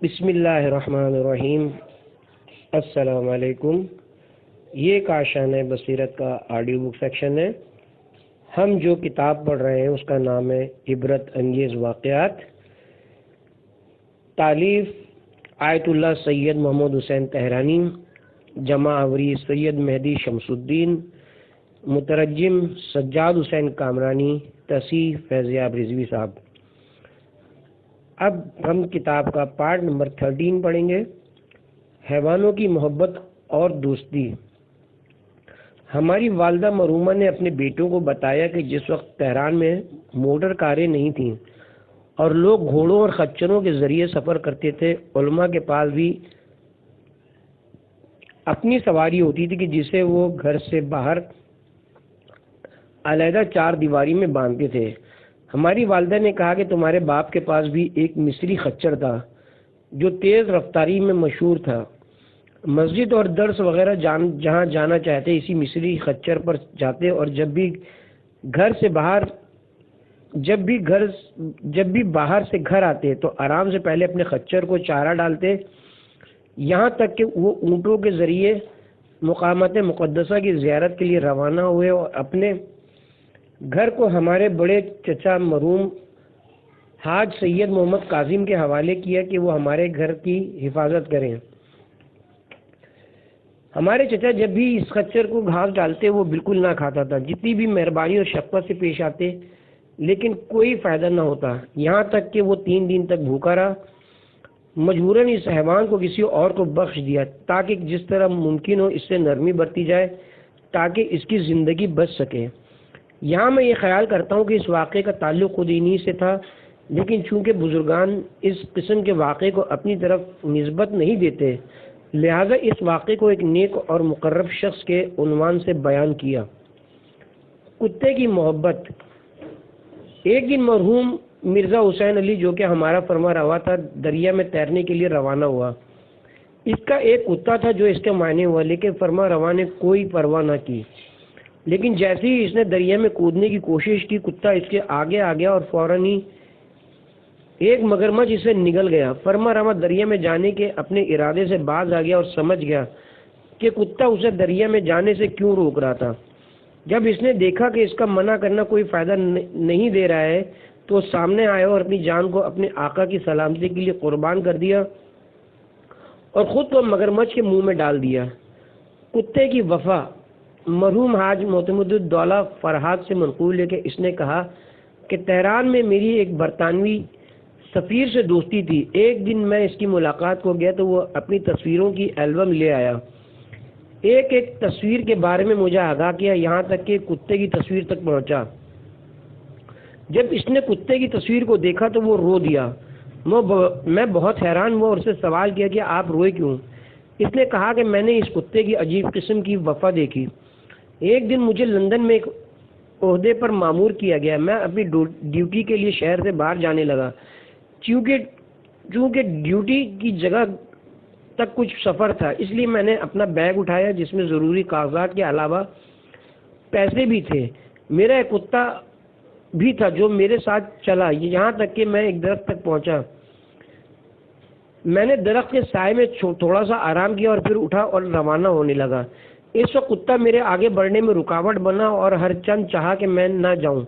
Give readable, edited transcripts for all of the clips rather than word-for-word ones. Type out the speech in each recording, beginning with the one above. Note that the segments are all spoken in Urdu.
بسم اللہ الرحمن الرحیم۔ السلام علیکم۔ یہ کاشان بصیرت کا آڈیو بک سیکشن ہے۔ ہم جو کتاب پڑھ رہے ہیں اس کا نام ہے عبرت انگیز واقعات، تالیف آیت اللہ سید محمد حسین تہرانی، جمع آوری سید مہدی شمس الدین، مترجم سجاد حسین کامرانی، تصحیح فیضیاب رضوی صاحب۔ اب ہم کتاب کا پارٹ نمبر 13 پڑھیں گے، حیوانوں کی محبت اور دوستی۔ ہماری والدہ مرحومہ نے اپنے بیٹوں کو بتایا کہ جس وقت تہران میں موٹر کاریں نہیں تھیں اور لوگ گھوڑوں اور خچروں کے ذریعے سفر کرتے تھے، علماء کے پاس بھی اپنی سواری ہوتی تھی کہ جسے وہ گھر سے باہر علیحدہ چار دیواری میں باندھتے تھے۔ ہماری والدہ نے کہا کہ تمہارے باپ کے پاس بھی ایک مصری خچر تھا جو تیز رفتاری میں مشہور تھا۔ مسجد اور درس وغیرہ جہاں جانا چاہتے اسی مصری خچر پر جاتے، اور جب بھی باہر سے گھر آتے تو آرام سے پہلے اپنے خچر کو چارہ ڈالتے، یہاں تک کہ وہ اونٹوں کے ذریعے مقامات مقدسہ کی زیارت کے لیے روانہ ہوئے، اور اپنے گھر کو ہمارے بڑے چچا مرحوم حاج سید محمد کاظم کے حوالے کیا کہ وہ ہمارے گھر کی حفاظت کریں۔ ہمارے چچا جب بھی اس خچر کو گھاس ڈالتے وہ بالکل نہ کھاتا تھا، جتنی بھی مہربانی اور شفقت سے پیش آتے لیکن کوئی فائدہ نہ ہوتا، یہاں تک کہ وہ 3 دن تک بھوکا رہا۔ مجبوراً اس حیوان کو کسی اور کو بخش دیا تاکہ جس طرح ممکن ہو اس سے نرمی برتی جائے تاکہ اس کی زندگی بچ سکے۔ یہاں میں یہ خیال کرتا ہوں کہ اس واقعے کا تعلق خود انہی سے تھا، لیکن چونکہ بزرگان اس قسم کے واقعے کو اپنی طرف نسبت نہیں دیتے، لہذا اس واقعے کو ایک نیک اور مقرب شخص کے عنوان سے بیان کیا۔ کتے کی محبت۔ ایک دن مرحوم مرزا حسین علی جو کہ ہمارا فرما روا تھا، دریا میں تیرنے کے لیے روانہ ہوا۔ اس کا ایک کتا تھا جو اس کے معنی ہوا، لیکن فرما روا نے کوئی پرواہ نہ کی، لیکن جیسے ہی اس نے دریا میں کودنے کی کوشش کی، کتا اس کے آگے آ گیا اور فوراً ہی ایک مگرمچھ اسے نگل گیا۔ فرما روا دریا میں جانے کے اپنے ارادے سے باز آ گیا اور سمجھ گیا کہ کتا اسے دریا میں جانے سے کیوں روک رہا تھا۔ جب اس نے دیکھا کہ اس کا منع کرنا کوئی فائدہ نہیں دے رہا ہے تو وہ سامنے آیا اور اپنی جان کو اپنے آقا کی سلامتی کے لیے قربان کر دیا اور خود کو مگرمچھ کے منہ میں ڈال دیا۔ کتے کی وفا۔ مرحوم حاج معتمد الدولہ فرہاد سے منقول ہے کہ اس نے کہا کہ تہران میں میری ایک برطانوی سفیر سے دوستی تھی۔ ایک دن میں اس کی ملاقات کو گیا تو وہ اپنی تصویروں کی البم لے آیا، ایک تصویر کے بارے میں مجھے آگاہ کیا، یہاں تک کہ کتے کی تصویر تک پہنچا۔ جب اس نے کتے کی تصویر کو دیکھا تو وہ رو دیا۔ میں بہت حیران ہوا اور اس سے سوال کیا کہ آپ روئے کیوں؟ اس نے کہا کہ میں نے اس کتے کی عجیب قسم کی وفا دیکھی۔ ایک دن مجھے لندن میں ایک عہدے پر مامور کیا گیا، میں اپنی ڈیوٹی کے لیے شہر سے باہر جانے لگا۔ چونکہ ڈیوٹی کی جگہ تک کچھ سفر تھا، اس لیے میں نے اپنا بیگ اٹھایا جس میں ضروری کاغذات کے علاوہ پیسے بھی تھے۔ میرا ایک کتا بھی تھا جو میرے ساتھ چلا، یہاں تک کہ میں ایک درخت تک پہنچا۔ میں نے درخت کے سائے میں تھوڑا سا آرام کیا اور پھر اٹھا اور روانہ ہونے لگا۔ اس وقت کتا میرے آگے بڑھنے میں رکاوٹ بنا اور ہر چند چاہا کہ میں نہ جاؤں،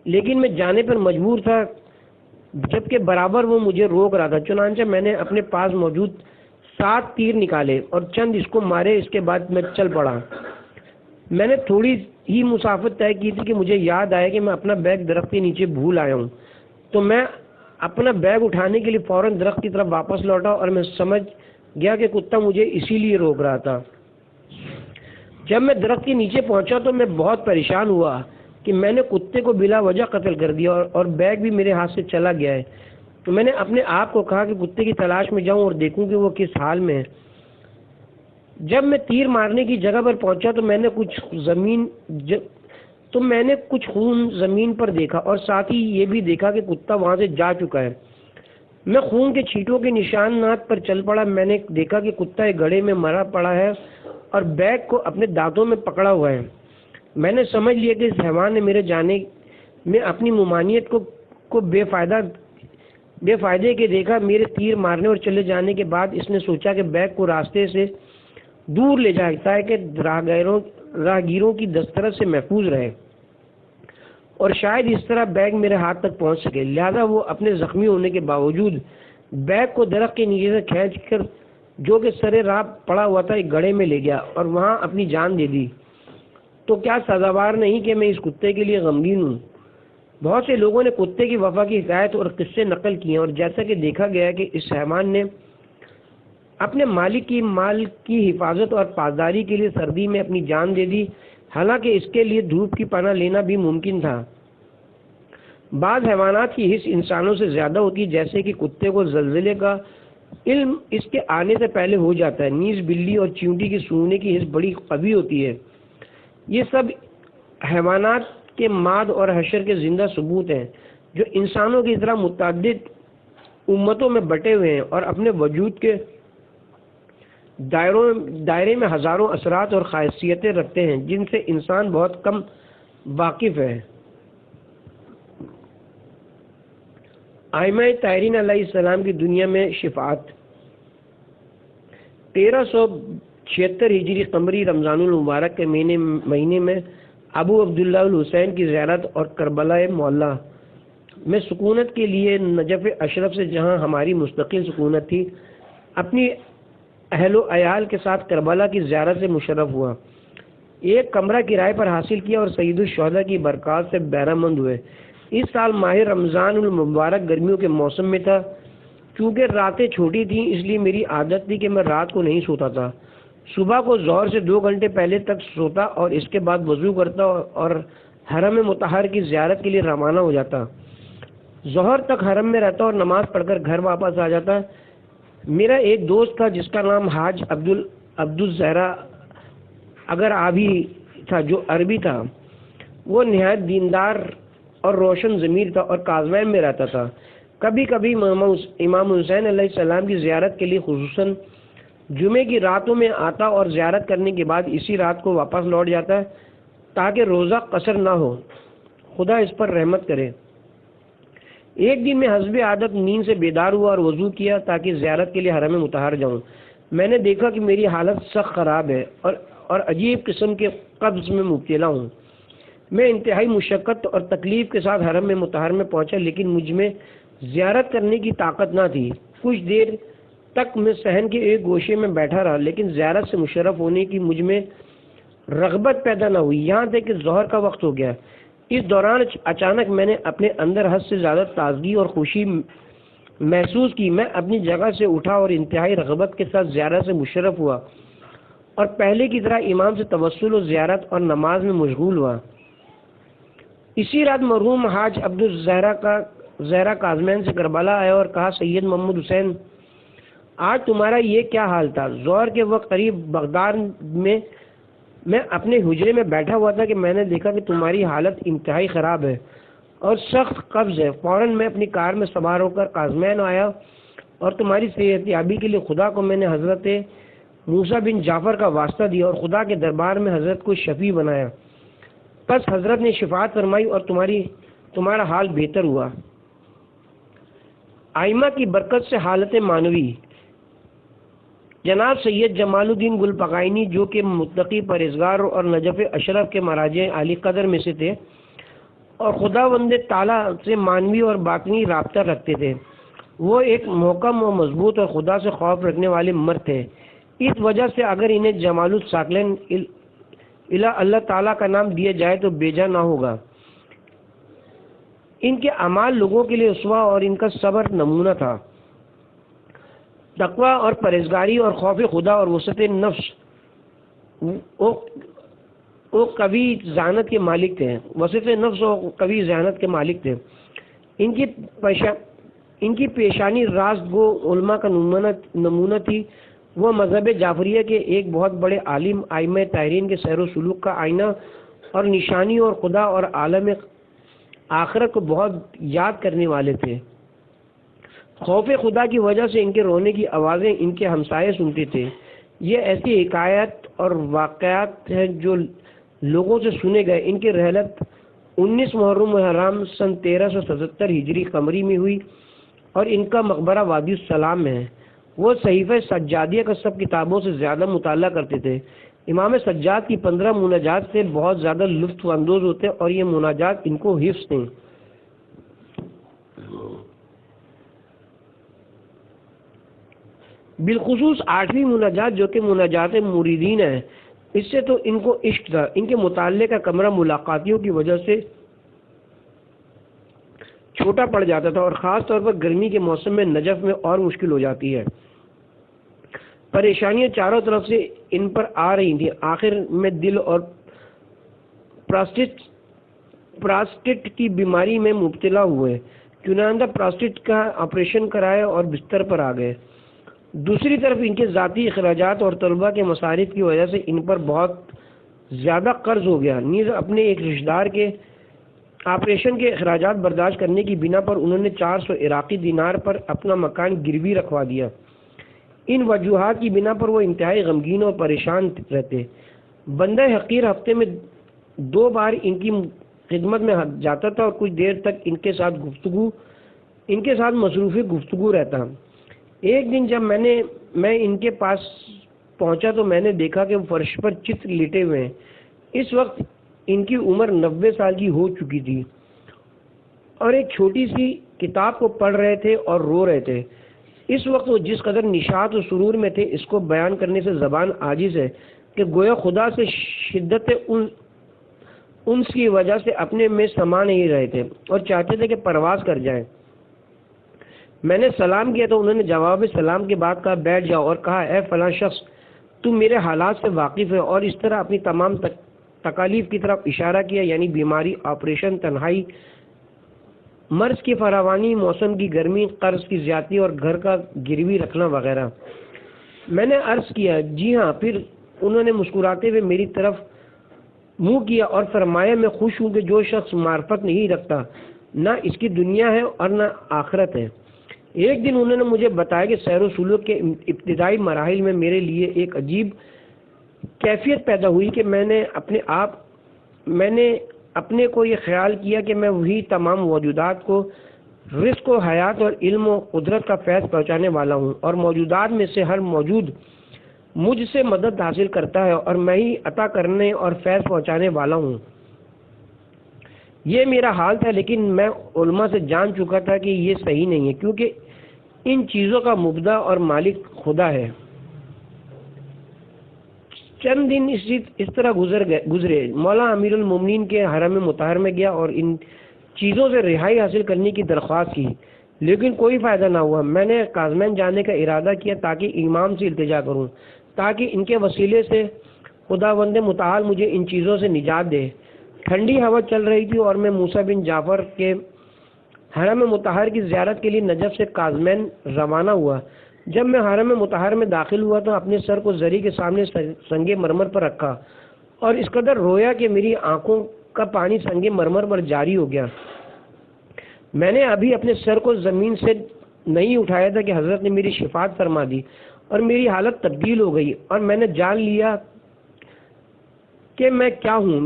لیکن میں جانے پر مجبور تھا جبکہ برابر وہ مجھے روک رہا تھا۔ چنانچہ میں نے اپنے پاس موجود 7 تیر نکالے اور چند اس کو مارے، اس کے بعد میں چل پڑا۔ میں نے تھوڑی ہی مسافت طے کی تھی کہ مجھے یاد آیا کہ میں اپنا بیگ درخت کے نیچے بھول آیا ہوں، تو میں اپنا بیگ اٹھانے کے لیے فوراً درخت کی طرف واپس لوٹا اور میں سمجھ گیا کہ کتا مجھے اسی لیے روک رہا تھا۔ جب میں درخت کے نیچے پہنچا تو میں بہت پریشان ہوا کہ میں نے کتے کو بلا وجہ قتل کر دیا اور بیگ بھی میرے ہاتھ سے چلا گیا ہے۔ تو میں نے اپنے آپ کو کہا کہ کتے کی تلاش میں جاؤں اور دیکھوں کہ وہ کس حال میں ہے۔ جب میں تیر مارنے کی جگہ پر پہنچا تو میں نے کچھ خون زمین پر دیکھا اور ساتھ ہی یہ بھی دیکھا کہ کتا وہاں سے جا چکا ہے۔ میں خون کے چھینٹوں کے نشانات پر چل پڑا۔ میں نے دیکھا کہ کتا ایک گڑھے میں مرا پڑا ہے اور بیگ کو اپنے دانتوں میں پکڑا ہوا ہے۔ میں نے سمجھ لیا کہ اس حیوان نے میرے جانے میں اپنی ممانعت کو بے فائدہ بے فائدے کے دیکھا میرے تیر مارنے اور چلے جانے کے بعد اس نے سوچا کہ بیگ کو راستے سے دور لے جائے تاکہ راہگیروں کی دسترس سے محفوظ رہے اور شاید اس طرح بیگ میرے ہاتھ تک پہنچ سکے۔ لہذا وہ اپنے زخمی ہونے کے باوجود بیگ کو درخت کے نیچے سے کھینچ کر جو کہ سرے راہ پڑا ہوا تھا ایک گڑھے میں لے گیا اور وہاں اپنی جان دے دی۔ تو کیا سزاوار نہیں کہ میں اس کتے کے لیے غمگین ہوں؟ بہت سے لوگوں نے کتے کی وفا کی حکایت اور قصے نقل کیے اور جیسا کہ دیکھا گیا کہ اس حیوان نے اپنے مالک کی مال کی حفاظت اور پاسداری کے لیے سردی میں اپنی جان دے دی، حالانکہ اس کے لیے دھوپ کی پناہ لینا بھی ممکن تھا۔ بعض حیوانات کی حس انسانوں سے زیادہ ہوتی ہے، جیسے کہ کتے کو زلزلے کا علم اس کے آنے سے پہلے ہو جاتا ہے، نیز بلی اور چیونٹی کی سونگنے کی حس بڑی قوی ہوتی ہے۔ یہ سب حیوانات کے ماد اور حشر کے زندہ ثبوت ہیں جو انسانوں کی طرح متعدد امتوں میں بٹے ہوئے ہیں اور اپنے وجود کے دائرے میں ہزاروں اثرات اور خاصیتیں رکھتے ہیں جن سے انسان بہت کم واقف ہے۔ ائمہ طاہرین علیہ السلام کی دنیا میں شفاعت۔ 1376 ہجری قمری رمضان المبارک کے مہینے میں ابو عبداللہ الحسین کی زیارت اور کربلا معلیٰ میں سکونت کے لیے نجف اشرف سے، جہاں ہماری مستقل سکونت تھی، اپنی اہل و عیال کے ساتھ کربلا کی زیارت سے مشرف ہوا۔ ایک کمرہ کرائے پر حاصل کیا اور سید الشہداء کی برکات سے بہرہ مند ہوئے۔ اس سال ماہ رمضان المبارک گرمیوں کے موسم میں تھا۔ چونکہ راتیں چھوٹی تھیں اس لیے میری عادت تھی کہ میں رات کو نہیں سوتا تھا۔ صبح کو ظہر سے 2 گھنٹے پہلے تک سوتا اور اس کے بعد وضو کرتا اور حرم مطہر کی زیارت کے لیے روانہ ہو جاتا۔ ظہر تک حرم میں رہتا اور نماز پڑھ کر گھر واپس آ جاتا۔ میرا ایک دوست تھا جس کا نام حاج عبدالزہرا اگر آبی تھا، جو عربی تھا۔ وہ نہایت دیندار اور روشن ضمیر تھا اور کازوین میں رہتا تھا۔ کبھی کبھی امام حسین علیہ السلام کی زیارت کے لیے خصوصاً جمعے کی راتوں میں آتا اور زیارت کرنے کے بعد اسی رات کو واپس لوٹ جاتا تاکہ روزہ قصر نہ ہو، خدا اس پر رحمت کرے۔ ایک دن میں حسب عادت نیند سے بیدار ہوا اور وضو کیا تاکہ زیارت کے لیے حرم مطہر جاؤں۔ میں نے دیکھا کہ میری حالت سخت خراب ہے اور عجیب قسم کے قبض میں مبتلا ہوں۔ میں انتہائی مشقت اور تکلیف کے ساتھ حرم مطہر میں پہنچا، لیکن مجھ میں زیارت کرنے کی طاقت نہ تھی۔ کچھ دیر تک میں صحن کے ایک گوشے میں بیٹھا رہا، لیکن زیارت سے مشرف ہونے کی مجھ میں رغبت پیدا نہ ہوئی، یہاں تک کہ ظہر کا وقت ہو گیا۔ اس دوران اچانک میں نے اپنے اندر حد سے زیادہ تازگی اور خوشی محسوس کی۔ میں اپنی جگہ سے اٹھا اور انتہائی رغبت کے ساتھ زیارت سے مشرف ہوا اور پہلے کی طرح امام سے توسل و زیارت اور نماز میں مشغول ہوا۔ اسی رات مرحوم حاج عبدالزہرا کازمین سے کربلا آیا اور کہا، سید محمد حسین، آج تمہارا یہ کیا حال تھا؟ ظہر کے وقت قریب بغداد میں اپنے حجرے میں بیٹھا ہوا تھا کہ میں نے دیکھا کہ تمہاری حالت انتہائی خراب ہے اور سخت قبض ہے۔ فوراً میں اپنی کار میں سوار ہو کر کازمین آیا اور تمہاری صحت یابی کے لیے خدا کو میں نے حضرت موسیٰ بن جعفر کا واسطہ دیا اور خدا کے دربار میں حضرت کو شفیع بنایا۔ پس حضرت نے شفاعت فرمائی اور تمہارا حال بہتر ہوا۔ ائمہ کی برکت سے حالت معنوی۔ جناب سید جمال الدین گلپگائنی، جو کہ متقی پرہیزگار اور نجف اشرف کے مراجع عالی قدر میں سے تھے اور خداوند تعالیٰ سے معنوی اور باطنی رابطہ رکھتے تھے، وہ ایک محکم و مضبوط اور خدا سے خوف رکھنے والے مرد تھے۔ اس وجہ سے اگر انہیں جمال الساکلین اللہ تعالیٰ کا نام دیا جائے تو بیجا نہ ہوگا۔ ان کے اعمال لوگوں کے لیے اسوہ اور ان کا صبر نمونہ تھا۔ تقوی اور پرہیزگاری اور خوف خدا اور وسعت نفس وہ قوی ذہانت کے مالک تھے۔ وسعت نفس و قوی ذہانت کے مالک تھے۔ ان کی پیشانی راست گو علماء کا نمونہ تھی۔ وہ مذہب جعفریہ کے ایک بہت بڑے عالم، ائمہ طاہرین کے سیر و سلوک کا آئینہ اور نشانی اور خدا اور عالم آخرت کو بہت یاد کرنے والے تھے۔ خوف خدا کی وجہ سے ان کے رونے کی آوازیں ان کے ہمسائے سنتے تھے۔ یہ ایسی حکایات اور واقعات ہیں جو لوگوں سے سنے گئے۔ ان کی رحلت 19 محرم سن 1377 ہجری قمری میں ہوئی اور ان کا مقبرہ وادی السلام میں ہے۔ وہ صحیفہ سجادیہ کا سب کتابوں سے زیادہ مطالعہ کرتے تھے۔ امام سجاد کی 15 مناجات سے بہت زیادہ لطف اندوز ہوتے اور یہ مناجات ان کو حفظ تھیں۔ بالخصوص 8ویں مناجات جو کہ مناجات مریدین ہے، اس سے تو ان کو عشق تھا۔ ان کے مطالعے کا کمرہ ملاقاتیوں کی وجہ سے چھوٹا پڑ جاتا تھا اور خاص طور پر گرمی کے موسم میں نجف میں اور مشکل ہو جاتی ہے۔ پریشانیاں چاروں طرف سے ان پر آ رہی تھیں۔ آخر میں دل اور پراسٹیٹ کی بیماری میں مبتلا ہوئے، چنانچہ پراسٹیٹ کا آپریشن کرایا اور بستر پر آ گئے۔ دوسری طرف ان کے ذاتی اخراجات اور طلباء کے مصارف کی وجہ سے ان پر بہت زیادہ قرض ہو گیا۔ نیز اپنے ایک رشتہ دار کے آپریشن کے اخراجات برداشت کرنے کی بنا پر انہوں نے 400 عراقی دینار پر اپنا مکان گروی رکھوا دیا۔ ان وجوہات کی بنا پر وہ انتہائی غمگین اور پریشان رہتے۔ بندہ حقیر ہفتے میں 2 بار ان کی خدمت میں جاتا تھا اور کچھ دیر تک ان کے ساتھ مصروف گفتگو رہتا۔ ایک دن جب میں ان کے پاس پہنچا تو میں نے دیکھا کہ وہ فرش پر چت لیٹے ہوئے ہیں۔ اس وقت ان کی عمر 90 سال کی ہو چکی تھی اور ایک چھوٹی سی کتاب کو پڑھ رہے تھے اور رو رہے تھے۔ اس وقت وہ جس قدر نشاط و سرور میں تھے اس کو بیان کرنے سے زبان عاجز ہے کہ گویا خدا سے شدت انس کی وجہ سے اپنے میں سما نہیں رہے تھے اور چاہتے تھے کہ پرواز کر جائیں۔ میں نے سلام کیا تو انہوں نے جواب سلام کے بعد کہا بیٹھ جاؤ اور کہا اے فلاں شخص، تم میرے حالات سے واقف ہے، اور اس طرح اپنی تمام تکالیف کی طرف اشارہ کیا، یعنی بیماری، آپریشن، تنہائی، مرض کی فراوانی، موسم کی گرمی، قرض کی زیادتی اور گھر کا گروی رکھنا وغیرہ۔ میں نے عرض کیا جی ہاں۔ پھر انہوں نے مسکراتے ہوئے میری طرف منہ کیا اور فرمایا میں خوش ہوں کہ جو شخص معرفت نہیں رکھتا نہ اس کی دنیا ہے اور نہ آخرت ہے۔ ایک دن انہوں نے مجھے بتایا کہ سیر و سلوک کے ابتدائی مراحل میں میرے لیے ایک عجیب کیفیت پیدا ہوئی کہ میں نے اپنے کو یہ خیال کیا کہ میں وہی تمام موجودات کو رزق و حیات اور علم و قدرت کا فیض پہنچانے والا ہوں، اور موجودات میں سے ہر موجود مجھ سے مدد حاصل کرتا ہے اور میں ہی عطا کرنے اور فیض پہنچانے والا ہوں۔ یہ میرا حال تھا، لیکن میں علماء سے جان چکا تھا کہ یہ صحیح نہیں ہے، کیونکہ ان چیزوں کا مبدع اور مالک خدا ہے۔ چند دن اس طرح گزرے۔ مولا امیر المومنین کے حرم مطہر میں گیا اور ان چیزوں سے رہائی حاصل کرنے کی درخواست کی، لیکن کوئی فائدہ نہ ہوا۔ میں نے کاظمین جانے کا ارادہ کیا تاکہ امام سے التجا کروں تاکہ ان کے وسیلے سے خداوند متعال مجھے ان چیزوں سے نجات دے۔ ٹھنڈی ہوا چل رہی تھی اور میں موسیٰ بن جعفر کے حرم مطہر کی زیارت کے لیے نجف سے کاظمین روانہ ہوا۔ جب میں حرم مطہر میں داخل ہوا تو اپنے سر کو زری کے سامنے سنگ مرمر پر رکھا اور اس قدر رویا کہ میری آنکھوں کا پانی سنگ مرمر پر جاری ہو گیا۔ میں نے ابھی اپنے سر کو زمین سے نہیں اٹھایا تھا کہ حضرت نے میری شفاعت فرما دی اور میری حالت تبدیل ہو گئی اور میں نے جان لیا کہ میں کیا ہوں۔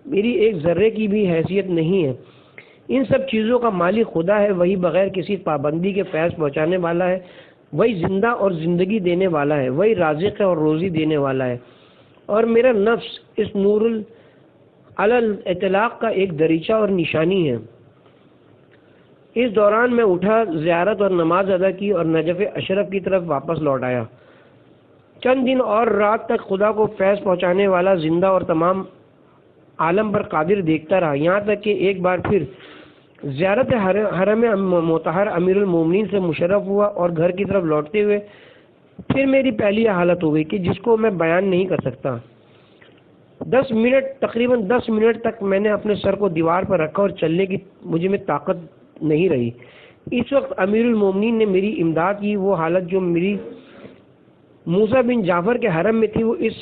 میری ایک ذرے کی بھی حیثیت نہیں ہے۔ ان سب چیزوں کا مالک خدا ہے، وہی بغیر کسی پابندی کے فیض پہنچانے والا ہے، وہی زندہ اور زندگی دینے والا ہے، وہی رازق ہے اور روزی دینے والا ہے، اور میرا نفس اس نور علی الاطلاق کا ایک دریچہ اور نشانی ہے۔ اس دوران میں اٹھا، زیارت اور نماز ادا کی اور نجف اشرف کی طرف واپس لوٹ آیا۔ چند دن اور رات تک خدا کو فیض پہنچانے والا زندہ اور تمام عالم پر قادر دیکھتا رہا، یہاں تک کہ ایک بار پھر زیارت حرم مطہر امیر المومنین سے مشرف ہوا اور گھر کی طرف لوٹتے ہوئے پھر میری پہلی حالت ہو گئی کہ جس کو میں بیان نہیں کر سکتا۔ تقریباً 10 منٹ تک میں نے اپنے سر کو دیوار پر رکھا اور چلنے کی مجھے میں طاقت نہیں رہی۔ اس وقت امیر المومنین نے میری امداد کی۔ وہ حالت جو میری موسیٰ بن جعفر کے حرم میں تھی وہ اس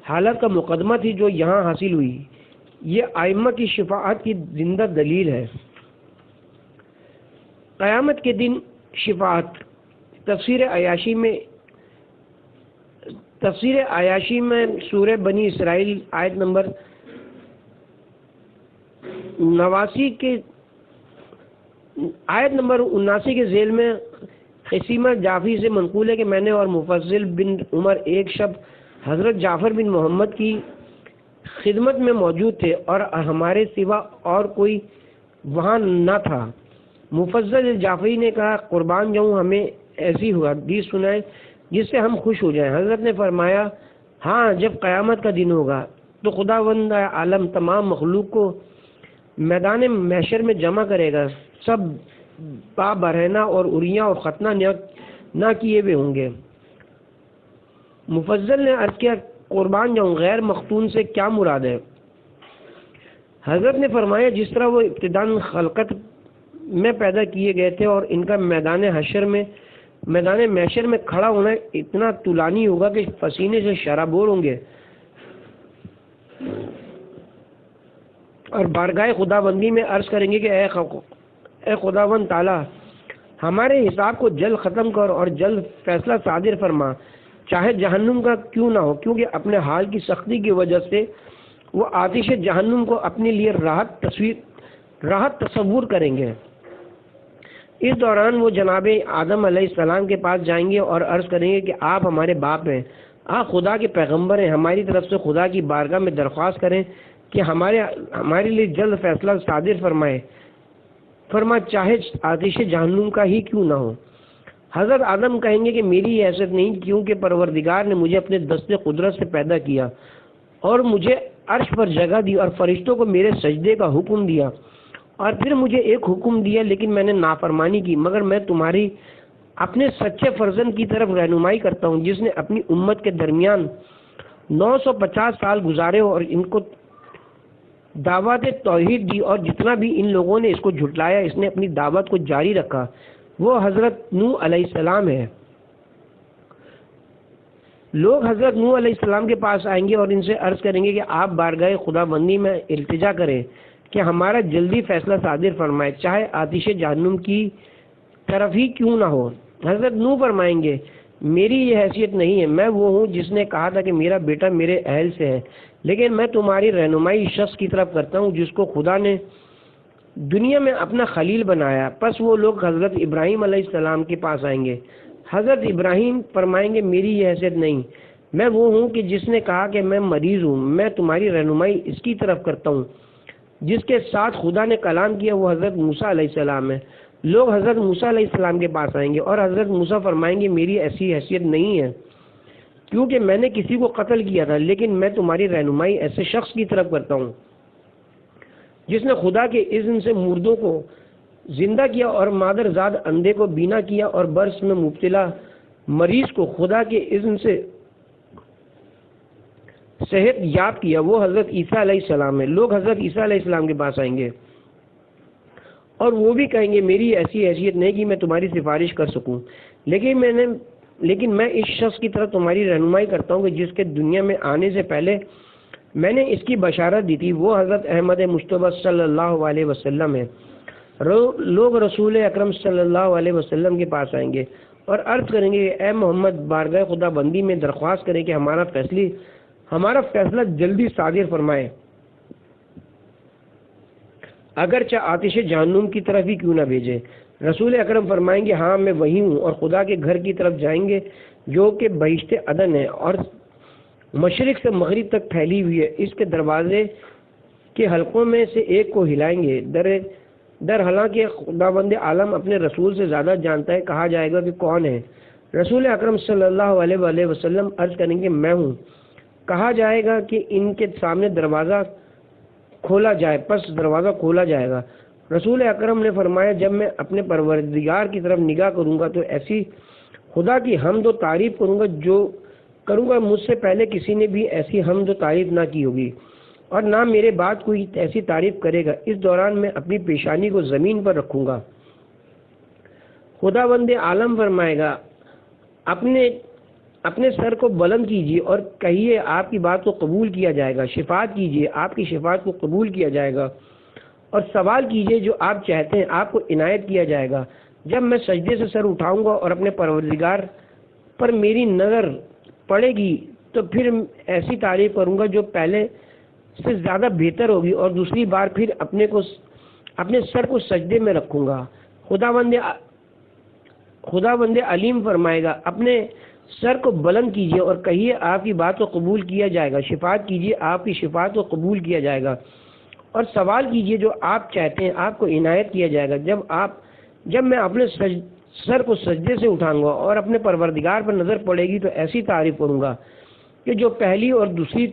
حالت کا مقدمہ تھی جو یہاں حاصل ہوئی۔ یہ ائمہ کی شفاعت کی زندہ دلیل ہے۔ قیامت کے دن شفاعت۔ تفسیر عیاشی میں سورہ بنی اسرائیل آیت نمبر 89 آیت نمبر 79 کے ذیل میں خسیمہ جعفری سے منقول ہے کہ میں نے اور مفضل بن عمر ایک شب حضرت جعفر بن محمد کی خدمت میں موجود تھے اور ہمارے سوا اور کوئی وہاں نہ تھا۔ مفضل جعفری نے کہا قربان جاؤں ہمیں ایسی حدیث سنائے جس سے ہم خوش ہو جائیں۔ حضرت نے فرمایا ہاں جب قیامت کا دن ہوگا تو خداوند عالم تمام مخلوق کو میدان محشر میں جمع کرے گا، سب با برہنہ اور اریاں اور ختنہ نہ کیے ہوئے ہوں گے۔ مفضل نے عرض کیا قربان جاؤں غیر مختون سے کیا مراد ہے؟ حضرت نے فرمایا جس طرح وہ ابتداءً خلقت میں پیدا کیے گئے تھے اور ان کا میدان محشر میں کھڑا ہونا اتنا طولانی ہوگا کہ پسینے سے شرابور ہوں گے اور بارگاہ خداوندی میں عرض کریں گے کہ اے خداوند تعالیٰ ہمارے حساب کو جلد ختم کر اور جلد فیصلہ صادر فرما، چاہے جہنم کا کیوں نہ ہو، کیونکہ اپنے حال کی سختی کی وجہ سے وہ آتش جہنم کو اپنے لیے راحت تصور کریں گے۔ اس دوران وہ جناب آدم علیہ السلام کے پاس جائیں گے اور عرض کریں گے کہ آپ ہمارے باپ ہیں، آپ خدا کے پیغمبر ہیں، ہماری طرف سے خدا کی بارگاہ میں درخواست کریں کہ ہمارے لیے جلد فیصلہ صادر فرما چاہے آتش جہنم کا ہی کیوں نہ ہو۔ حضرت آدم کہیں گے کہ میری یہ حیثیت نہیں، کیونکہ پروردگار نے مجھے اپنے دست قدرت سے پیدا کیا اور مجھے عرش پر جگہ دی اور فرشتوں کو میرے سجدے کا حکم دیا، اور پھر مجھے ایک حکم دیا لیکن میں نے نافرمانی کی، مگر میں تمہاری اپنے سچے فرزند کی طرف رہنمائی کرتا ہوں جس نے اپنی امت کے درمیان 950 سال گزارے اور ان کو دعوت توحید دی، اور جتنا بھی ان لوگوں نے اس کو جھٹلایا اس نے اپنی دعوت کو جاری رکھا، وہ حضرت نوح علیہ السلام ہے۔ لوگ حضرت نوح علیہ السلام کے پاس آئیں گے اور ان سے عرض کریں گے کہ آپ بارگاہ خدا بندی میں التجا کریں کہ ہمارا جلدی فیصلہ صادر فرمائے، چاہے آتش جہنم کی طرف ہی کیوں نہ ہو۔ حضرت نوح فرمائیں گے میری یہ حیثیت نہیں ہے، میں وہ ہوں جس نے کہا تھا کہ میرا بیٹا میرے اہل سے ہے، لیکن میں تمہاری رہنمائی اس شخص کی طرف کرتا ہوں جس کو خدا نے دنیا میں اپنا خلیل بنایا۔ پس وہ لوگ حضرت ابراہیم علیہ السلام کے پاس آئیں گے۔ حضرت ابراہیم فرمائیں گے میری یہ حیثیت نہیں، میں وہ ہوں کہ جس نے کہا کہ میں مریض ہوں، میں تمہاری رہنمائی اس کی طرف کرتا ہوں جس کے ساتھ خدا نے کلام کیا، وہ حضرت موسیٰ علیہ السلام ہے۔ لوگ حضرت موسیٰ علیہ السلام کے پاس آئیں گے اور حضرت موسیٰ فرمائیں گے میری ایسی حیثیت نہیں ہے کیونکہ میں نے کسی کو قتل کیا تھا، لیکن میں تمہاری رہنمائی ایسے شخص کی طرف کرتا ہوں جس نے خدا کے اذن سے مردوں کو زندہ کیا اور مادر زاد اندھے کو بینا کیا اور برس میں مبتلا مریض کو خدا کے اذن سے صحت یاب کیا، وہ حضرت عیسیٰ علیہ السلام ہے۔ لوگ حضرت عیسیٰ علیہ السلام کے پاس آئیں گے اور وہ بھی کہیں گے میری ایسی حیثیت نہیں کہ میں تمہاری سفارش کر سکوں، لیکن میں اس شخص کی طرف تمہاری رہنمائی کرتا ہوں کہ جس کے دنیا میں آنے سے پہلے میں نے اس کی بشارت دی تھی، وہ حضرت احمد مجتبی صلی اللہ علیہ وسلم ہے۔ لوگ رسول اکرم صلی اللہ علیہ وسلم کے پاس آئیں گے اور عرض کریں گے اے محمد بارگاہ خدا بندی میں درخواست کریں کہ ہمارا فیصلہ جلدی صادر فرمائے، اگرچہ آتش جہنم کی طرف ہی کیوں نہ بھیجے۔ رسول اکرم فرمائیں گے ہاں میں وہی ہوں، اور خدا کے گھر کی طرف جائیں گے جو کہ بہشت عدن ہے اور مشرق سے مغرب تک پھیلی ہوئی ہے، اس کے دروازے کے حلقوں میں سے ایک کو ہلائیں گے، در حالانکہ خداوند عالم اپنے رسول سے زیادہ جانتا ہے، کہا جائے گا کہ کون ہے؟ رسول اکرم صلی اللہ علیہ وسلم عرض کریں گے میں ہوں، کہا جائے گا کہ ان کے سامنے دروازہ کھولا جائے، پس دروازہ کھولا جائے گا۔ رسول اکرم نے فرمایا جب میں اپنے پروردگار کی طرف نگاہ کروں گا تو ایسی خدا کی حمد و تعریف کروں گا جو مجھ سے پہلے کسی نے بھی ایسی حمد و تعریف نہ کی ہوگی اور نہ میرے بعد کوئی ایسی تعریف کرے گا۔ اس دوران میں اپنی پیشانی کو زمین پر رکھوں گا۔ خداوند عالم فرمائے گا اپنے سر کو بلند کیجیے اور کہیے آپ کی بات کو قبول کیا جائے گا، شفاعت کیجیے آپ کی شفاعت کو قبول کیا جائے گا، اور سوال کیجیے جو آپ چاہتے ہیں آپ کو عنایت کیا جائے گا۔ جب میں سجدے سے سر اٹھاؤں گا اور اپنے پروردگار پر میری نظر پڑے گی تو پھر ایسی تعریف کروں گا جو پہلے سے زیادہ بہتر ہوگی، اور دوسری بار پھر اپنے سر کو سجدے میں رکھوں گا، خداوند علیم فرمائے گا اپنے سر کو بلند کیجیے اور کہیے آپ کی بات کو قبول کیا جائے گا، شفاعت کیجیے آپ کی شفاعت کو قبول کیا جائے گا، اور سوال کیجیے جو آپ چاہتے ہیں آپ کو عنایت کیا جائے گا۔ جب میں اپنے سر کو سجدے سے اٹھاؤں گا اور اپنے پروردگار پر نظر پڑے گی تو ایسی تعریف کروں گا کہ جو پہلی اور دوسری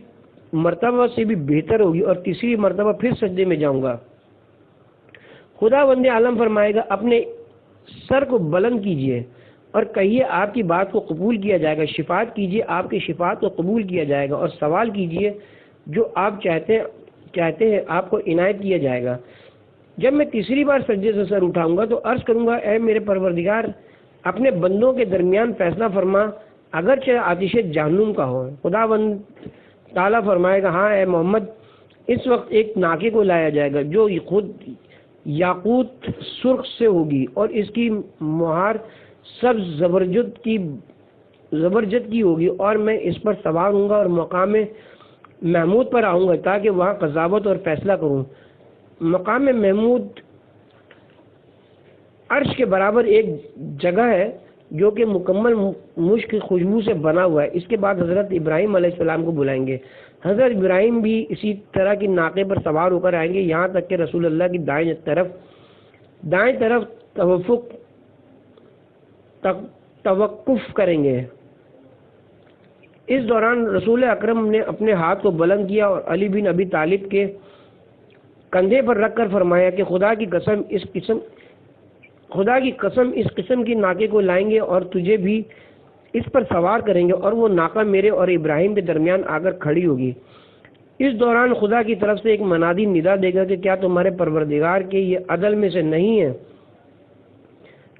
مرتبہ سے بھی بہتر ہوگی، اور تیسری مرتبہ پھر سجدے میں جاؤں گا۔ خداوند عالم فرمائے گا اپنے سر کو بلند کیجیے اور کہیے آپ کی بات کو قبول کیا جائے گا، شفاعت کیجیے آپ کی شفاعت کو قبول کیا جائے گا، اور سوال کیجیے جو آپ چاہتے ہیں آپ کو عنایت کیا جائے گا۔ جب میں تیسری بار سجدے سے سر اٹھاؤں گا تو عرض کروں گا اے میرے پروردگار اپنے بندوں کے درمیان فیصلہ فرما اگرچہ آتش جہنم کا ہو۔ خداوند تعالیٰ فرمائے گا ہاں اے محمد، اس وقت ایک ناکے کو لایا جائے گا جو خود یاقوت سرخ سے ہوگی اور اس کی مہار سبز زبرجد کی ہوگی، اور میں اس پر سوار ہوں گا اور مقام محمود پر آؤں گا تاکہ وہاں قضاوت اور فیصلہ کروں۔ مقام محمود عرش کے برابر ایک جگہ ہے جو کہ مکمل مشک کی خوشبو سے بنا ہوا ہے۔ اس کے بعد حضرت ابراہیم علیہ السلام کو بلائیں گے، حضرت ابراہیم بھی اسی طرح کی ناقے پر سوار ہو کر آئیں گے، یہاں تک کہ رسول اللہ کی دائیں طرف توقف کریں گے۔ اس دوران رسول اکرم نے اپنے ہاتھ کو بلند کیا اور علی بن ابی طالب کے کندھے پر رکھ کر فرمایا کہ خدا کی قسم اس قسم کی ناکے کو لائیں گے اور تجھے بھی اس پر سوار کریں گے، اور وہ ناکہ میرے اور ابراہیم کے درمیان آ کر کھڑی ہوگی۔ اس دوران خدا کی طرف سے ایک منادی ندا دے گا کہ کیا تمہارے پروردگار کے یہ عدل میں سے نہیں ہے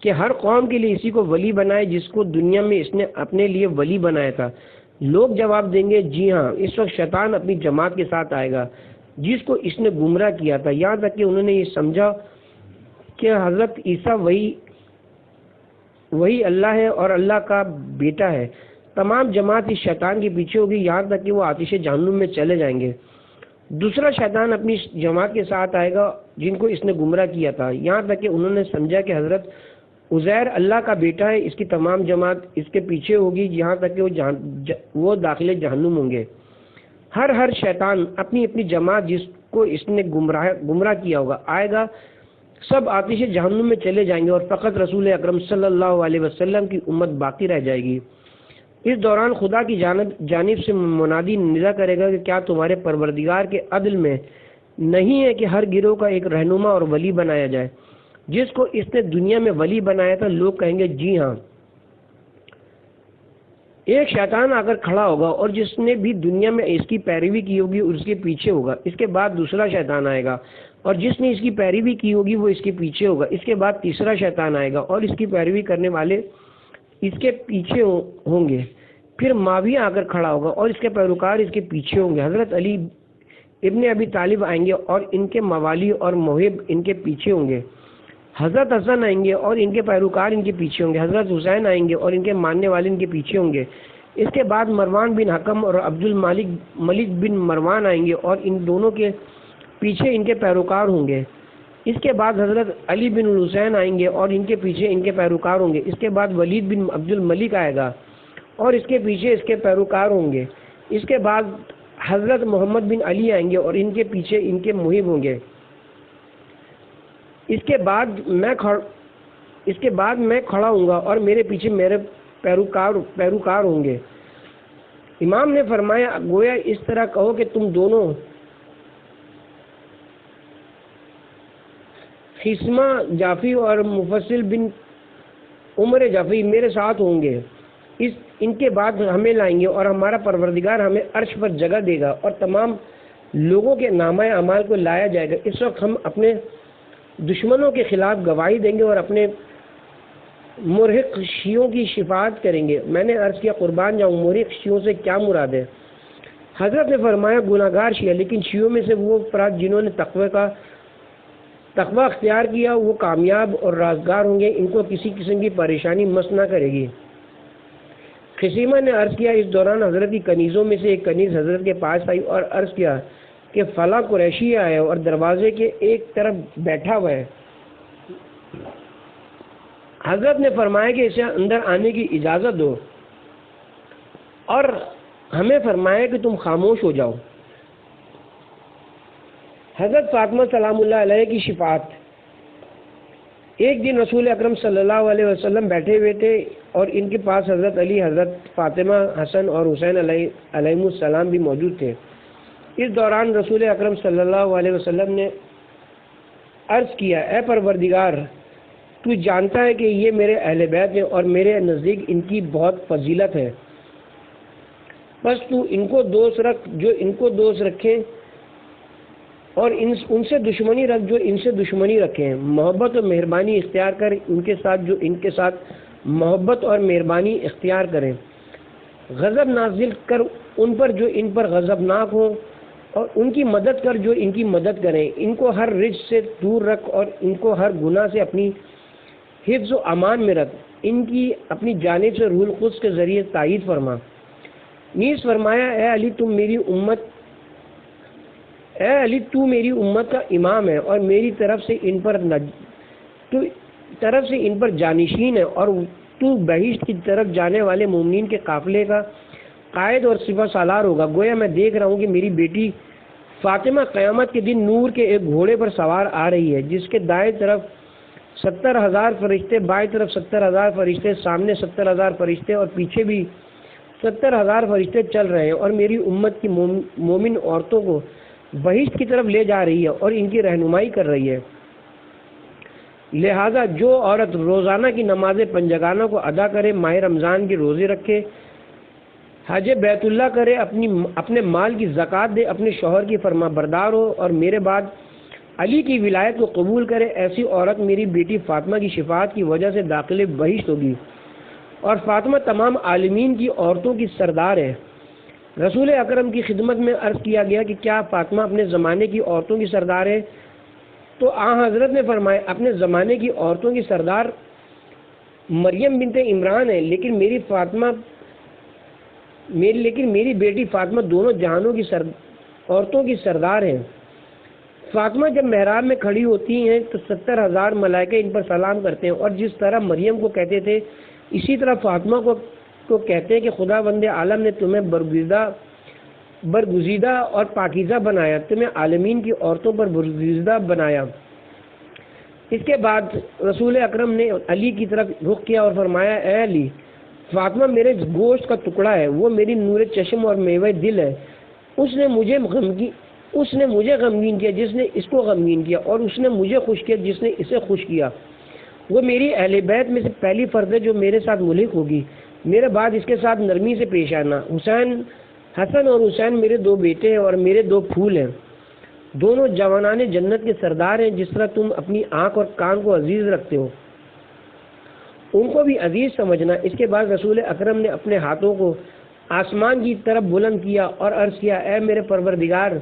کہ ہر قوم کے لیے اسی کو ولی بنائے جس کو دنیا میں اس نے اپنے لیے ولی بنایا تھا؟ لوگ جواب دیں گے جی ہاں۔ اس وقت شیطان اپنی جماعت کے ساتھ آئے گا جس کو اس نے گمراہ کیا تھا، یہاں تک کہ انہوں نے یہ سمجھا کہ حضرت عیسیٰ وہی اللہ ہے اور اللہ کا بیٹا ہے۔ تمام جماعت اس شیطان کے پیچھے ہوگی یہاں تک کہ وہ آتش جہنم میں چلے جائیں گے۔ دوسرا شیطان اپنی جماعت کے ساتھ آئے گا جن کو اس نے گمراہ کیا تھا، یہاں تک کہ انہوں نے سمجھا کہ حضرت عزیر اللہ کا بیٹا ہے۔ اس کی تمام جماعت اس کے پیچھے ہوگی یہاں تک کہ وہ داخل جہنم ہوں گے۔ ہر شیطان اپنی اپنی جماعت جس کو اس نے گمراہ کیا ہوگا آئے گا، سب آتش جہنم میں چلے جائیں گے اور فقط رسول اکرم صلی اللہ علیہ وسلم کی امت باقی رہ جائے گی۔ اس دوران خدا کی جانب سے منادی ندا کرے گا کہ کیا تمہارے پروردگار کے عدل میں نہیں ہے کہ ہر گروہ کا ایک رہنما اور ولی بنایا جائے جس کو اس نے دنیا میں ولی بنایا تھا؟ لوگ کہیں گے جی ہاں۔ ایک شیطان آ کر کھڑا ہوگا اور جس نے بھی دنیا میں اس کی پیروی کی ہوگی اس کے پیچھے ہوگا۔ اس کے بعد دوسرا شیطان آئے گا اور جس نے اس کی پیروی کی ہوگی وہ اس کے پیچھے ہوگا۔ اس کے بعد تیسرا شیطان آئے گا اور اس کی پیروی کرنے والے اس کے پیچھے ہوں گے۔ پھر ماوی آ کر کھڑا ہوگا اور اس کے پیروکار اس کے پیچھے ہوں گے۔ حضرت علی ابن ابی طالب آئیں گے اور ان کے موالی اور محب ان کے پیچھے ہوں گے۔ حضرت حسن آئیں گے اور ان کے پیروکار ان کے پیچھے ہوں گے۔ حضرت حسین آئیں گے اور ان کے ماننے والے ان کے پیچھے ہوں گے۔ اس کے بعد مروان بن حکم اور عبد الملک بن مروان آئیں گے اور ان دونوں کے پیچھے ان کے پیروکار ہوں گے۔ اس کے بعد حضرت علی بن حسین آئیں گے اور ان کے پیچھے ان کے پیروکار ہوں گے۔ اس کے بعد ولید بن عبد الملک آئے گا اور اس کے پیچھے اس کے پیروکار ہوں گے۔ اس کے بعد حضرت محمد بن علی آئیں گے اور ان کے پیچھے ان کے محب ہوں گے۔ اس کے بعد میں کھڑا ہوں گا اور میرے پیچھے میرے پیروکار ہوں گے۔ امام نے فرمایا گویا اس طرح کہو کہ تم دونوں خصمہ جعفی اور مفصل بن عمر جعفی میرے ساتھ ہوں گے، ان کے بعد ہمیں لائیں گے اور ہمارا پروردگار ہمیں عرش پر جگہ دے گا اور تمام لوگوں کے نامہ اعمال کو لایا جائے گا۔ اس وقت ہم اپنے دشمنوں کے خلاف گواہی دیں گے اور اپنے مرہق شیعوں کی شفاعت کریں گے۔ میں نے عرض کیا قربان جاؤں مرہق شیعوں سے کیا مراد ہے؟ حضرت نے فرمایا گناہگار شیعہ، لیکن شیعوں میں سے وہ افراد جنہوں نے تقوی اختیار کیا وہ کامیاب اور رازگار ہوں گے، ان کو کسی قسم کی پریشانی مس نہ کرے گی۔ خصیمہ نے عرض کیا اس دوران حضرت کی کنیزوں میں سے ایک کنیز حضرت کے پاس آئی اور عرض کیا کہ فلاں قریشی آیا اور دروازے کے ایک طرف بیٹھا ہوا ہے۔ حضرت نے فرمایا کہ اسے اندر آنے کی اجازت دو، اور ہمیں فرمایا کہ تم خاموش ہو جاؤ۔ حضرت فاطمہ سلام اللہ علیہ کی شفاعت۔ ایک دن رسول اکرم صلی اللہ علیہ وسلم بیٹھے ہوئے تھے اور ان کے پاس حضرت علی، حضرت فاطمہ، حسن اور حسین علیہ السلام بھی موجود تھے۔ اس دوران رسول اکرم صلی اللہ علیہ وسلم نے عرض کیا، اے پروردگار، تو جانتا ہے کہ یہ میرے اہل بیت ہیں اور میرے نزدیک ان کی بہت فضیلت ہے، بس تو ان کو دوست رکھ جو ان کو دوست رکھیں، اور ان سے دشمنی رکھ جو ان سے دشمنی رکھیں۔ محبت اور مہربانی اختیار کر ان کے ساتھ جو ان کے ساتھ محبت اور مہربانی اختیار کریں۔ غضب نازل کر ان پر جو ان پر غضبناک ہوں، اور ان کی مدد کر جو ان کی مدد کریں۔ ان کو ہر رجس سے دور رکھ اور ان کو ہر گناہ سے اپنی حفظ و امان میں رکھ۔ ان کی اپنی جانب سے روح القدس کے ذریعے تائید فرما۔ نیز فرمایا، اے علی تو میری امت کا امام ہے اور میری طرف سے ان پر جانشین ہے، اور تو بہشت کی طرف جانے والے مومنین کے قافلے کا قائد اور سپہ سالار ہوگا۔ گویا میں دیکھ رہا ہوں کہ میری بیٹی فاطمہ قیامت کے دن نور کے ایک گھوڑے پر سوار آ رہی ہے، جس کے دائیں طرف 70,000 فرشتے، بائیں طرف 70,000 فرشتے، سامنے 70,000 فرشتے اور پیچھے بھی 70,000 فرشتے چل رہے ہیں، اور میری امت کی مومن عورتوں کو بہشت کی طرف لے جا رہی ہے اور ان کی رہنمائی کر رہی ہے۔ لہذا جو عورت روزانہ کی نماز پنجگانہ کو ادا کرے، ماہ رمضان کے روزے رکھے، حج بیت اللہ کرے، اپنے مال کی زکوٰۃ دے، اپنے شوہر کی فرما بردار ہو اور میرے بعد علی کی ولایت کو قبول کرے، ایسی عورت میری بیٹی فاطمہ کی شفاعت کی وجہ سے داخل بہشت ہوگی، اور فاطمہ تمام عالمین کی عورتوں کی سردار ہے۔ رسول اکرم کی خدمت میں عرض کیا گیا کہ کیا فاطمہ اپنے زمانے کی عورتوں کی سردار ہے؟ تو حضرت نے فرمایا، اپنے زمانے کی عورتوں کی سردار مریم بنت عمران ہے، لیکن میری بیٹی فاطمہ دونوں جہانوں کی عورتوں کی سردار ہیں۔ فاطمہ جب محراب میں کھڑی ہوتی ہیں تو 70,000 ملائکہ ان پر سلام کرتے ہیں، اور جس طرح مریم کو کہتے تھے اسی طرح فاطمہ کو کہتے ہیں کہ خدا بند عالم نے تمہیں برگزیدہ اور پاکیزہ بنایا، تمہیں عالمین کی عورتوں پر برگزیدہ بنایا۔ اس کے بعد رسول اکرم نے علی کی طرف رخ کیا اور فرمایا، اے علی، فاطمہ میرے گوشت کا ٹکڑا ہے، وہ میری نور چشم اور میوہ دل ہے۔ اس نے مجھے غمگین کیا جس نے اس کو غمگین کیا، اور اس نے مجھے خوش کیا جس نے اسے خوش کیا۔ وہ میری اہل بیت میں سے پہلی فرد ہے جو میرے ساتھ ملحق ہوگی، میرے بعد اس کے ساتھ نرمی سے پیش آنا۔ حسن اور حسین میرے 2 بیٹے ہیں اور میرے 2 پھول ہیں، دونوں جوانان جنت کے سردار ہیں۔ جس طرح تم اپنی آنکھ اور کان کو عزیز رکھتے ہو، ان کو بھی عزیز سمجھنا۔ اس کے بعد رسول اکرم نے اپنے ہاتھوں کو آسمان کی طرف بلند کیا اور عرض کیا، اے میرے پروردگار،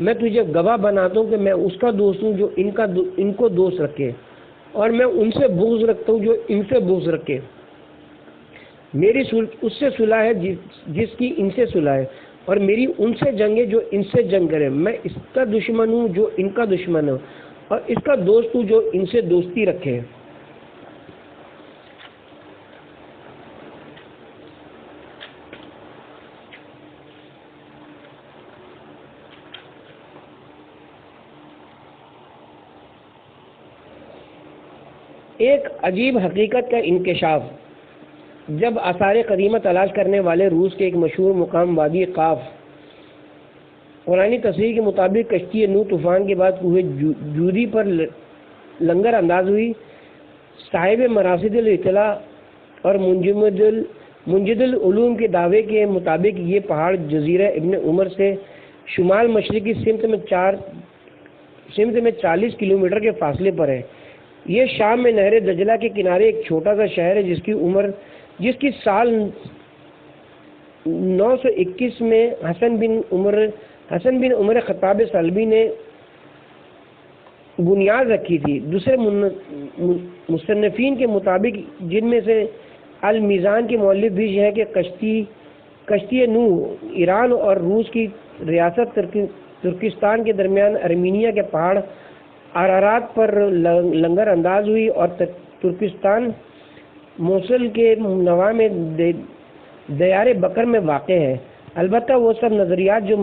میں تجھے گواہ بناتا ہوں کہ میں اس کا دوست ہوں جو ان کو دوست رکھے، اور میں ان سے بغض رکھتا ہوں جو ان سے بغض رکھے۔ میری اس سے صلح ہے جس کی ان سے صلح ہے، اور میری ان سے جنگ ہے جو ان سے جنگ کرے۔ میں اس کا دشمن ہوں جو ان کا دشمن ہے، اور اس کا دوست ہوں جو ان سے دوستی رکھے۔ ایک عجیب حقیقت کا انکشاف۔ جب آثار قدیمہ تلاش کرنے والے روس کے ایک مشہور مقام وادی قاف، قرآنی تصریح کے مطابق کشتی نوح طوفان کے بعد کوہ جودی پر لنگر انداز ہوئی، صاحب مراصد الاطلاع اور منجد العلوم کے دعوے کے مطابق یہ پہاڑ جزیرہ ابن عمر سے شمال مشرقی سمت میں 40 کلومیٹر کے فاصلے پر ہے۔ یہ شام میں نہر دجلہ کے کنارے ایک چھوٹا سا شہر ہے جس کی سال 921 میں حسن بن عمر خطاب سلبی نے بنیاد رکھی تھی۔ دوسرے مصنفین کے مطابق، جن میں سے المیزان کے مؤلف بھی ہے، کہ کشتی نوح ایران اور روس کی ریاست ترکستان کے درمیان ارمینیا کے پہاڑ ارارات پر لنگر انداز ہوئی اور ترکستان موصل کے نواح میں دیار بکر میں واقع ہے۔ البتہ وہ سب نظریات جو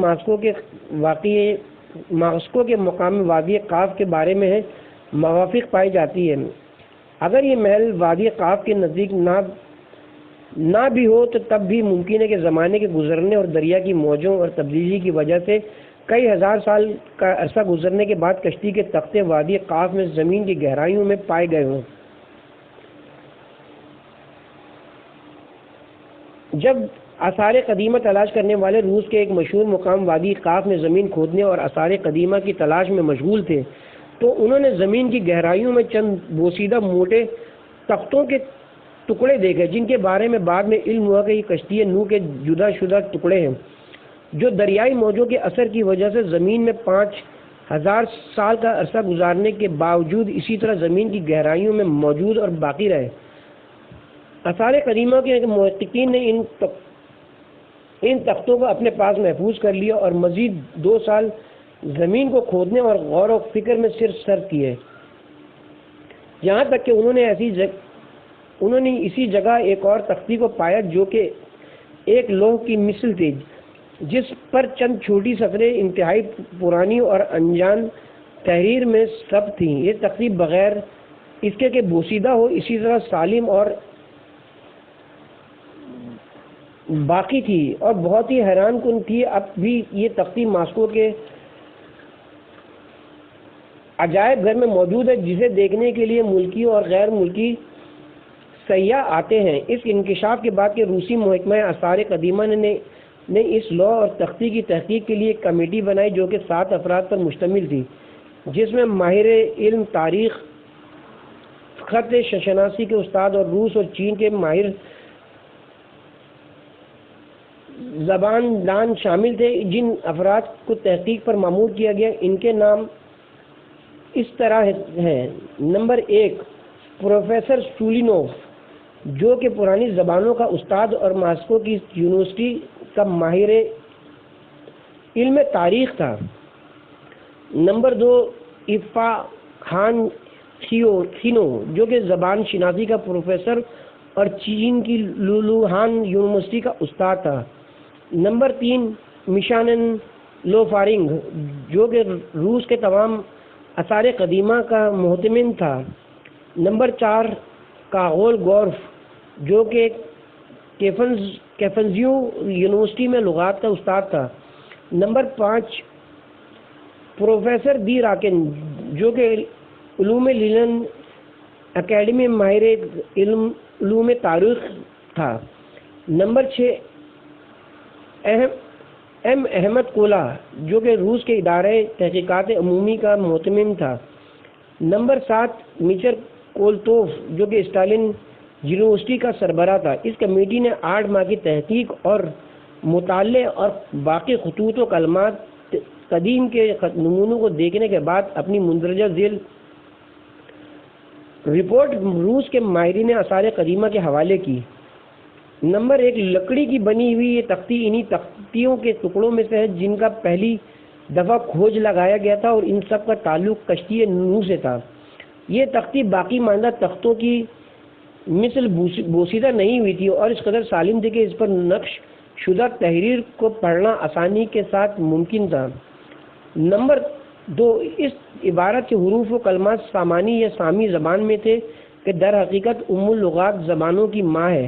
ماسکو کے مقامی وادی قاف کے بارے میں ہے موافق پائی جاتی ہے۔ اگر یہ محل وادی قاف کے نزدیک نہ بھی ہو تو تب بھی ممکن ہے کہ زمانے کے گزرنے اور دریا کی موجوں اور تبدیلی کی وجہ سے کئی ہزار سال کا عرصہ گزرنے کے بعد کشتی کے تختے وادی قاف میں زمین کی گہرائیوں میں پائے گئے ہوں۔ جب آثار قدیمہ تلاش کرنے والے روس کے ایک مشہور مقام وادی قاف میں زمین کھودنے اور آثار قدیمہ کی تلاش میں مشغول تھے تو انہوں نے زمین کی گہرائیوں میں چند بوسیدہ موٹے تختوں کے ٹکڑے دیکھے، جن کے بارے میں بعد میں علم ہوا کہ یہ کشتی نوح کے جدا شدہ ٹکڑے ہیں جو دریائی موجوں کے اثر کی وجہ سے زمین میں 5000 سال کا عرصہ گزارنے کے باوجود اسی طرح زمین کی گہرائیوں میں موجود اور باقی رہے۔ آثار قدیمہ کے محققین نے ان تختوں کو اپنے پاس محفوظ کر لیا اور مزید 2 سال زمین کو کھودنے اور غور و فکر میں صرف کیے، یہاں تک کہ انہوں نے اسی جگہ ایک اور تختی کو پایا جو کہ ایک لوح کی مثل تھی، جس پر چند چھوٹی سطریں انتہائی پرانی اور انجان تحریر میں ثبت تھیں۔ یہ تختی بغیر اس کے کہ بوسیدہ ہو اسی طرح سالم اور باقی تھی اور بہت ہی حیران کن تھی۔ اب بھی یہ تختی ماسکو کے عجائب گھر میں موجود ہے، جسے دیکھنے کے لیے ملکی اور غیر ملکی سیاح آتے ہیں۔ اس انکشاف کے بعد کہ روسی محکمہ آثار قدیمہ نے اس لوح اور تختی کی تحقیق کے لیے ایک کمیٹی بنائی جو کہ 7 افراد پر مشتمل تھی، جس میں ماہر علم تاریخ، خط شناسی کے استاد اور روس اور چین کے ماہر زبان دان شامل تھے۔ جن افراد کو تحقیق پر مامور کیا گیا ان کے نام اس طرح ہیں: نمبر 1 پروفیسر سولینوف، جو کہ پرانی زبانوں کا استاد اور ماسکو کی یونیورسٹی کا ماہر علم تاریخ تھا۔ نمبر 2 ایفا خان خینو، جو کہ زبان شناسی کا پروفیسر اور چین کی لولوہان یونیورسٹی کا استاد تھا۔ نمبر 3 میشانن لوفارنگ، جو کہ روس کے تمام آثار قدیمہ کا محتمم تھا۔ نمبر 4 کاغول گورف، جو کہ کیفنزیو یونیورسٹی میں لغات کا استاد تھا۔ نمبر 5 پروفیسر دی راکن، جو کہ علوم لینن اکیڈمی میں ماہر علوم تاریخ تھا۔ نمبر 6 احمد کولا، جو کہ روس کے ادارہ تحقیقات عمومی کا محتمم تھا۔ نمبر 7 میچر کولتوف، جو کہ اسٹالن یونیورسٹی کا سربراہ تھا۔ اس کمیٹی نے 8 ماہ کی تحقیق اور مطالعے اور باقی خطوط و کلمات قدیم کے نمونوں کو دیکھنے کے بعد اپنی مندرجہ ذیل رپورٹ روس کے ماہرین آثار قدیمہ کے حوالے کی۔ نمبر 1 لکڑی کی بنی ہوئی یہ تختی انہی تختیوں کے ٹکڑوں میں سے ہے جن کا پہلی دفعہ کھوج لگایا گیا تھا اور ان سب کا تعلق کشتی نوح سے تھا۔ یہ تختی باقی ماندہ تختوں کی مثل بوسیدہ نہیں ہوئی تھی اور اس قدر سالم تھی کہ اس پر نقش شدہ تحریر کو پڑھنا آسانی کے ساتھ ممکن تھا۔ نمبر 2 اس عبارت کے حروف و کلمات سامانی یا سامی زبان میں تھے کہ در حقیقت ام اللغات زبانوں کی ماں ہے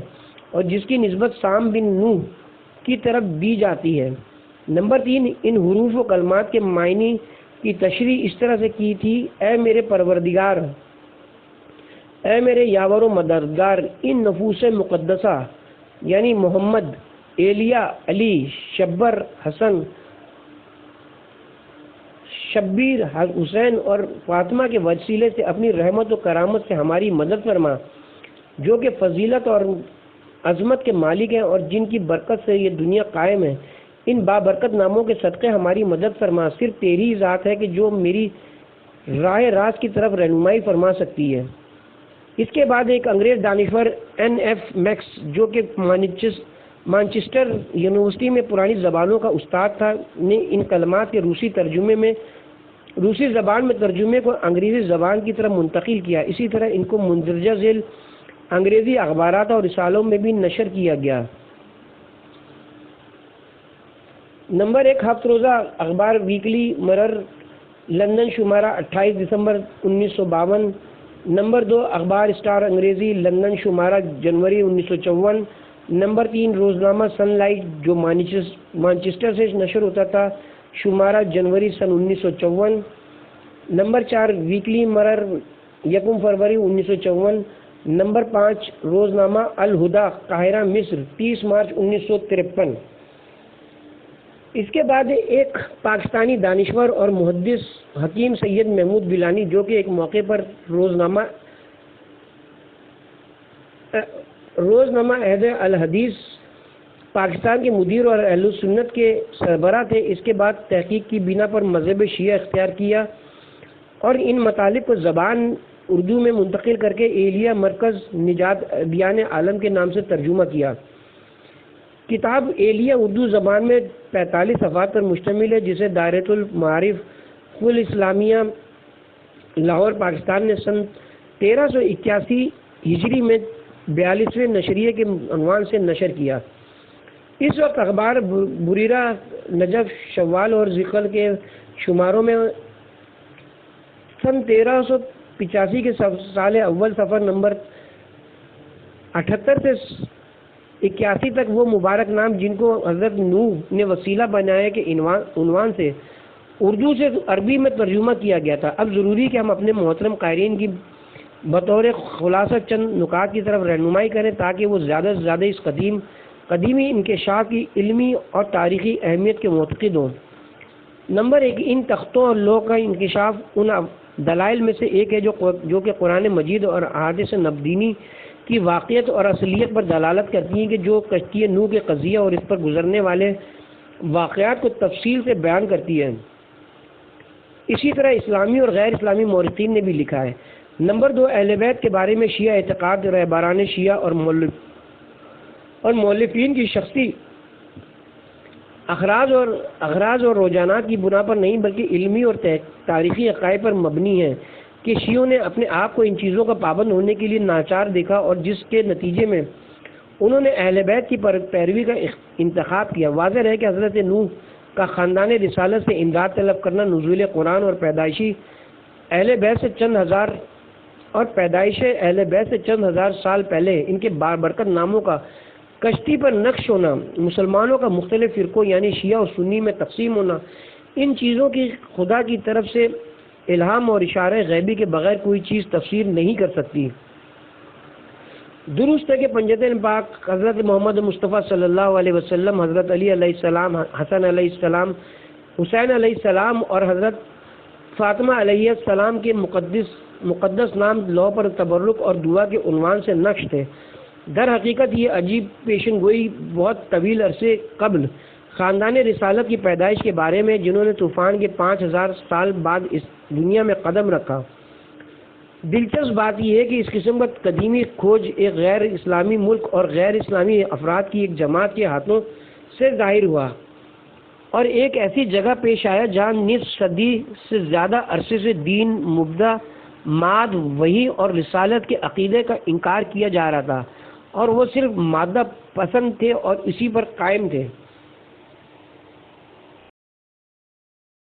اور جس کی نسبت سام بن نوح کی طرف دی جاتی ہے۔ نمبر 3 ان حروف و کلمات کے معنی کی تشریح اس طرح سے کی تھی: اے میرے پروردگار، اے میرے یاور و مددگار، ان نفوس مقدسہ یعنی محمد، ایلیا، علی، شبر، حسن، شبیر، حسین اور فاطمہ کے وسیلے سے اپنی رحمت و کرامت سے ہماری مدد فرما، جو کہ فضیلت اور عظمت کے مالک ہیں اور جن کی برکت سے یہ دنیا قائم ہے۔ ان بابرکت ناموں کے صدقے ہماری مدد فرما۔ صرف تیری ذات ہے کہ جو میری راہ راست کی طرف رہنمائی فرما سکتی ہے۔ اس کے بعد ایک انگریز دانشور NF میکس، جو کہ مانچسٹر یونیورسٹی میں پرانی زبانوں کا استاد تھا، نے ان کلمات کے روسی ترجمے میں روسی زبان میں ترجمے کو انگریزی زبان کی طرف منتقل کیا۔ اسی طرح ان کو مندرجہ ذیل انگریزی اخبارات اور رسالوں میں بھی نشر کیا گیا۔ نمبر 1 ہفت روزہ اخبار ویکلی مرر، لندن، شمارہ 28 دسمبر 1952۔ نمبر 2 اخبار اسٹار انگریزی، لندن، شمارہ جنوری 1954۔ نمبر 3 روزنامہ سن لائٹ جو مانچسٹر سے نشر ہوتا تھا، شمارہ جنوری سن 1954۔ نمبر 4 ویکلی مرر، 1 فروری 1954۔ نمبر 5 روزنامہ الہدا، قاہرہ، مصر، 30 مارچ 1953۔ اس کے بعد ایک پاکستانی دانشور اور محدث حکیم سید محمود بلانی، جو کہ ایک موقع پر روزنامہ عہد الحدیث پاکستان کے مدیر اور اہل سنت کے سربراہ تھے، اس کے بعد تحقیق کی بنا پر مذہب شیعہ اختیار کیا اور ان مطالب کو زبان اردو میں منتقل کر کے ایلیہ مرکز نجات ادیان عالم کے نام سے ترجمہ کیا۔ کتاب ایلیہ اردو زبان میں 45 صفحات پر مشتمل ہے، جسے دائرۃ المعارف الاسلامیہ لاہور پاکستان نے سن 1381 ہجری میں 42ویں نشریے کے عنوان سے نشر کیا۔ اس وقت اخبار بریرہ، نجف، شوال اور ذیقل کے شماروں میں سن 1385 کے سال اول صفحہ نمبر 78 سے 81 تک وہ مبارک نام جن کو حضرت نوح نے وسیلہ بنایا کے عنوان سے اردو سے عربی میں ترجمہ کیا گیا تھا۔ اب ضروری کہ ہم اپنے محترم قارئین کی بطور خلاصہ چند نکات کی طرف رہنمائی کریں تاکہ وہ زیادہ سے زیادہ اس قدیمی انکشاف کی علمی اور تاریخی اہمیت کے معتقد ہوں۔ نمبر 1 ان تختوں اور لوح کا انکشاف ان دلائل میں سے ایک ہے جو کہ قرآن مجید اور احادیث نبوی کی واقعیت اور اصلیت پر دلالت کرتی ہیں کہ جو کشتی نوح کے قضیہ اور اس پر گزرنے والے واقعات کو تفصیل سے بیان کرتی ہے۔ اسی طرح اسلامی اور غیر اسلامی مورخین نے بھی لکھا ہے۔ نمبر 2 اہل بیت کے بارے میں شیعہ اعتقاد، رہبران شیعہ اور مؤلفین کی شخصی اغراض اور رجحانات کی بنا پر نہیں بلکہ علمی اور تاریخی حقائق پر مبنی ہے کہ شیعوں نے اپنے آپ کو ان چیزوں کا پابند ہونے کے لیے ناچار دیکھا اور جس کے نتیجے میں انہوں نے اہل بیت کی پیروی کا انتخاب کیا۔ واضح ہے کہ حضرت نوح کا خاندان رسالت سے امداد طلب کرنا نزول قرآن اور پیدائش اہل بیت سے چند ہزار سال پہلے ان کے بابرکت ناموں کا کشتی پر نقش ہونا، مسلمانوں کا مختلف فرقوں یعنی شیعہ اور سنی میں تقسیم ہونا، ان چیزوں کی خدا کی طرف سے الہام اور اشارہ غیبی کے بغیر کوئی چیز تفسیر نہیں کر سکتی۔ درست ہے کہ پنجتین پاک حضرت محمد مصطفیٰ صلی اللہ علیہ وسلم، حضرت علی علیہ السلام، حسن علیہ السلام، حسین علیہ السلام اور حضرت فاطمہ علیہ السلام کے مقدس نام لوح پر تبرک اور دعا کے عنوان سے نقش تھے۔ در حقیقت یہ عجیب پیشن گوئی بہت طویل عرصے قبل خاندان رسالت کی پیدائش کے بارے میں جنہوں نے طوفان کے 5000 سال بعد اس دنیا میں قدم رکھا۔ دلچسپ بات یہ ہے کہ اس قسم کا قدیمی کھوج ایک غیر اسلامی ملک اور غیر اسلامی افراد کی ایک جماعت کے ہاتھوں سے ظاہر ہوا اور ایک ایسی جگہ پیش آیا جہاں نصف صدی سے زیادہ عرصے سے دین، مبدا، ماد، وحی اور رسالت کے عقیدے کا انکار کیا جا رہا تھا اور وہ صرف مادہ پسند تھے اور اسی پر قائم تھے۔